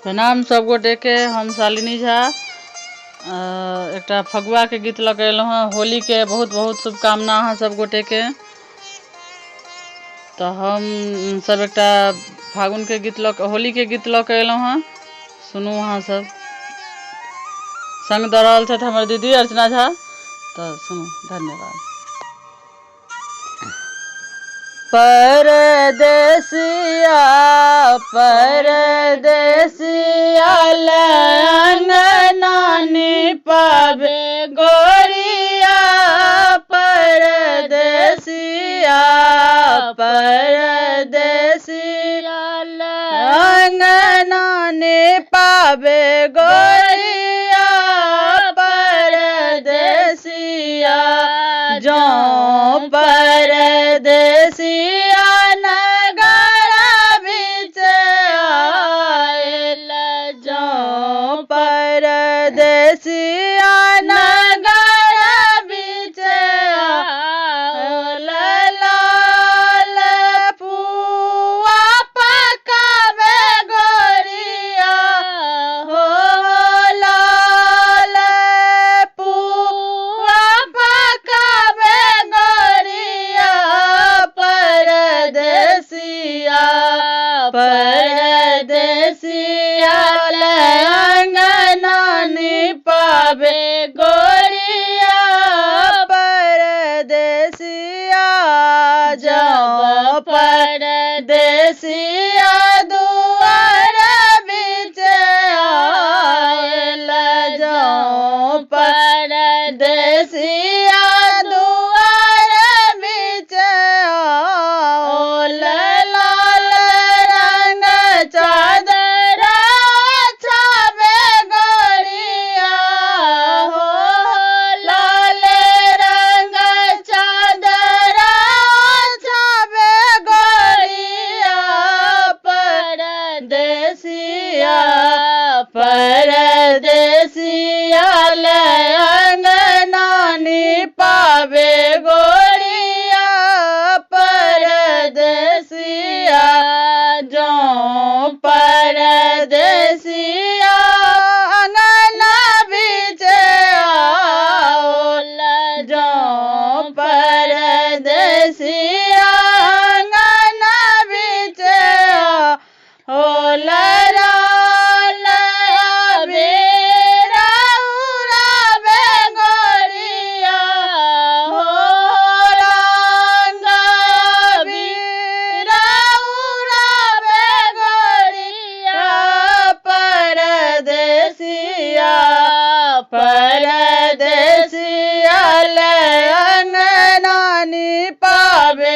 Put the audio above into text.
प्रणाम सब गोटे के। हम शालिनी झा एक फगुआ के गीत लगेलहुँ हाँ। होली के बहुत बहुत शुभकामना हाँ सब गोटे के। तो हम सब एक फागुन के गीत होली के गीत लगेलहुँ हाँ। सुनू हाँ सब। संग दऽ रहल छथि हमर दीदी अर्चना झा। तो सुनू, धन्यवाद। परदेसिया परदेसिया अंगना निपावे गोरिया। परदेसिया परदेसिया अंगना निपावे गोरिया। परदेसिया जो परदेसिया नगर बिच आयल। जो परदेसिया नगर बिच आयल। लाल पुआ पकावे गोरिया हो। लाल पुआ पकावे गोरिया। परदेसिया परदेसिया अंगना निपावे गोरिया। परदेसिया जब परदेसिया दुआर बिच आयल। जो परदेसिया दुआर बिच आयल। लाल रंग चादर छावे गोरिया हो। लाल रंग चादर छावे गोरिया। परदेसिया परदेसिया अंगना निपावे गोरिया। परदेसिया जो परदेसिया अंगना बिच आयल। जो परदेसिया अंगना बिच आयल। लाल अबीरा उड़ावे गोरिया हो। रंग अबीरा उड़ावे गोरिया। परदेसिया परदेसिया अंगना निपावे